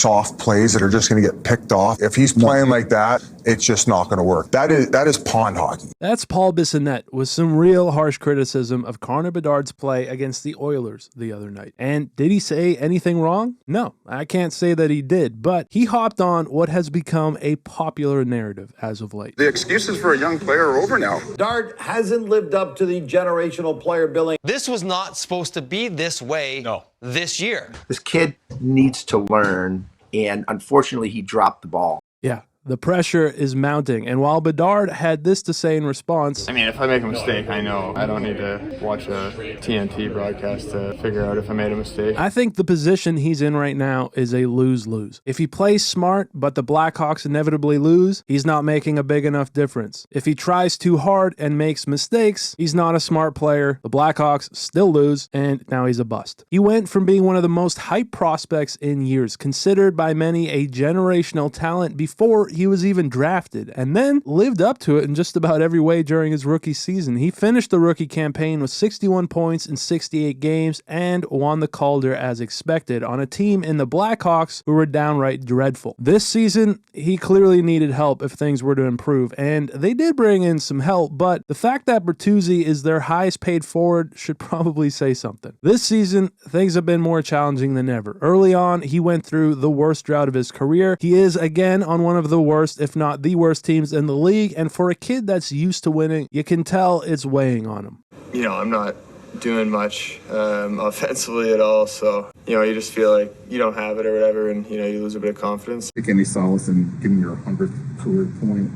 soft plays that are just going to get picked off. If he's playing like that, it's just not going to work. That is pond hockey. That's Paul Bissonnette with some real harsh criticism of Connor Bedard's play against the Oilers the other night. And did he say anything wrong? No, I can't say that he did, but he hopped on what has become a popular narrative as of late. The excuses for a young player are over now. Bedard hasn't lived up to the generational player billing. This was not supposed to be this way this year. This kid needs to learn, and unfortunately, he dropped the ball. Yeah. The pressure is mounting, and while Bedard had this to say in response, I mean, if I make a mistake, I know I don't need to watch a TNT broadcast to figure out if I made a mistake. I think the position he's in right now is a lose-lose. If he plays smart, but the Blackhawks inevitably lose, he's not making a big enough difference. If he tries too hard and makes mistakes, he's not a smart player. The Blackhawks still lose, and now he's a bust. He went from being one of the most hyped prospects in years, considered by many a generational talent before he was even drafted, and then lived up to it in just about every way during his rookie season. He finished the rookie campaign with 61 points in 68 games and won the Calder as expected on a team in the Blackhawks who were downright dreadful. This season, he clearly needed help if things were to improve, and they did bring in some help, but the fact that Bertuzzi is their highest paid forward should probably say something. This season, things have been more challenging than ever. Early on, he went through the worst drought of his career. He is again on one of the worst, if not the worst teams in the league, and for a kid that's used to winning, you can tell it's weighing on him. You know, I'm not doing much offensively at all, so, you know, you just feel like you don't have it or whatever, and, you know, you lose a bit of confidence. Take any solace in getting your 100th career point?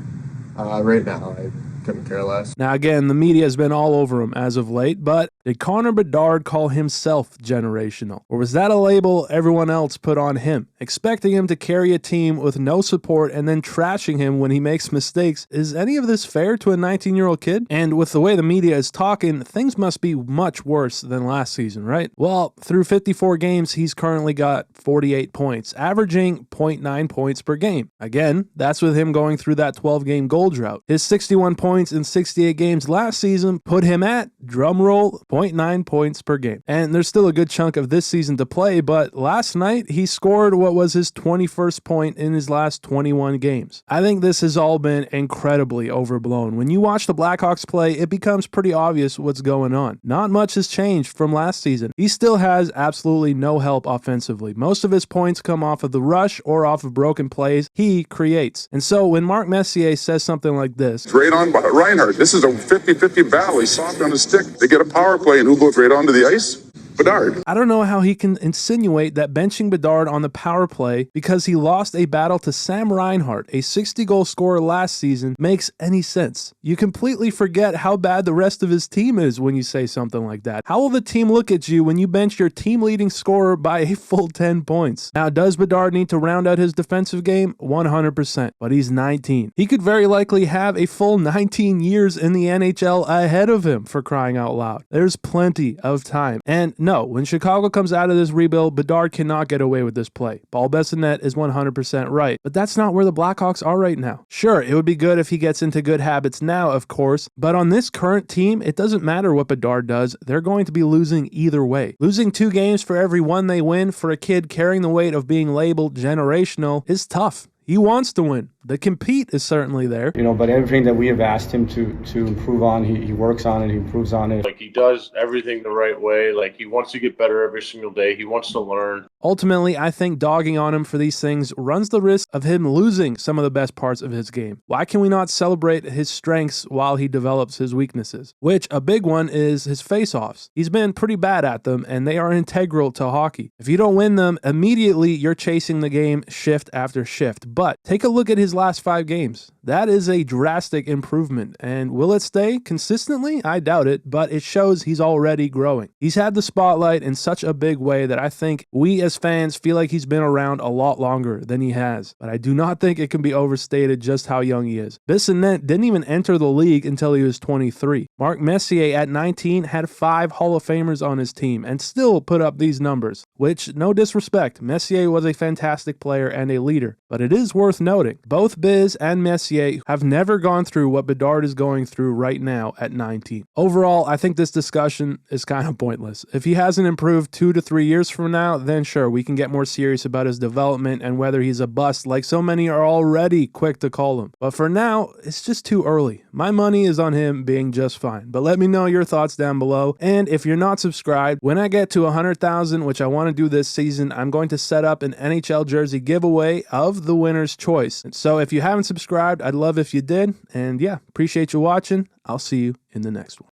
Right now, I couldn't care less. Now again, the media has been all over him as of late, but did Connor Bedard call himself generational? Or was that a label everyone else put on him? Expecting him to carry a team with no support and then trashing him when he makes mistakes. Is any of this fair to a 19-year-old kid? And with the way the media is talking, things must be much worse than last season, right? Well, through 54 games, he's currently got 48 points, averaging 0.9 points per game. Again, that's with him going through that 12-game goal drought. His 61 points in 68 games last season put him at, drumroll, 0.9 points per game. And there's still a good chunk of this season to play, but last night he scored what was his 21st point in his last 21 games. I think this has all been incredibly overblown. When you watch the Blackhawks play, it becomes pretty obvious what's going on. Not much has changed from last season. He still has absolutely no help offensively. Most of his points come off of the rush or off of broken plays he creates. And so when Mark Messier says something like this, It's right on by Reinhardt. This is a 50-50 battle. He's soft on his stick. They get a power play, and who goes right onto the ice? Bedard. I don't know how he can insinuate that benching Bedard on the power play because he lost a battle to Sam Reinhart, a 60-goal scorer last season, makes any sense. You completely forget how bad the rest of his team is when you say something like that. How will the team look at you when you bench your team-leading scorer by a full 10 points? Now, does Bedard need to round out his defensive game? 100%, but he's 19. He could very likely have a full 19 years in the NHL ahead of him, for crying out loud. There's plenty of time. And no, when Chicago comes out of this rebuild, Bedard cannot get away with this play. Paul Bissonnette is 100% right, but that's not where the Blackhawks are right now. Sure, it would be good if he gets into good habits now, of course, but on this current team, it doesn't matter what Bedard does. They're going to be losing either way. Losing 2 games for every one they win for a kid carrying the weight of being labeled generational is tough. He wants to win. The compete is certainly there. You know, but everything that we have asked him to improve on, he works on it, he improves on it. Like, he does everything the right way. Like, he wants to get better every single day. He wants to learn. Ultimately, I think dogging on him for these things runs the risk of him losing some of the best parts of his game. Why can we not celebrate his strengths while he develops his weaknesses? Which, a big one, is his face-offs. He's been pretty bad at them, and they are integral to hockey. If you don't win them, immediately you're chasing the game shift after shift. But take a look at his last 5 games. That is a drastic improvement, and will it stay consistently? I doubt it, but it shows he's already growing. He's had the spotlight in such a big way that I think we as fans feel like he's been around a lot longer than he has, but I do not think it can be overstated just how young he is. Bissonnette didn't even enter the league until he was 23. Mark Messier at 19 had 5 Hall of Famers on his team and still put up these numbers, which, no disrespect, Messier was a fantastic player and a leader, but it is worth noting, both Biz and Messier Messier have never gone through what Bedard is going through right now at 19. Overall, I think this discussion is kind of pointless. If he hasn't improved 2 to 3 years from now, then sure, we can get more serious about his development and whether he's a bust like so many are already quick to call him. But for now, it's just too early. My money is on him being just fine. But let me know your thoughts down below. And if you're not subscribed, when I get to 100,000, which I want to do this season, I'm going to set up an NHL jersey giveaway of the winner's choice. And so if you haven't subscribed, I'd love if you did. And yeah, appreciate you watching. I'll see you in the next one.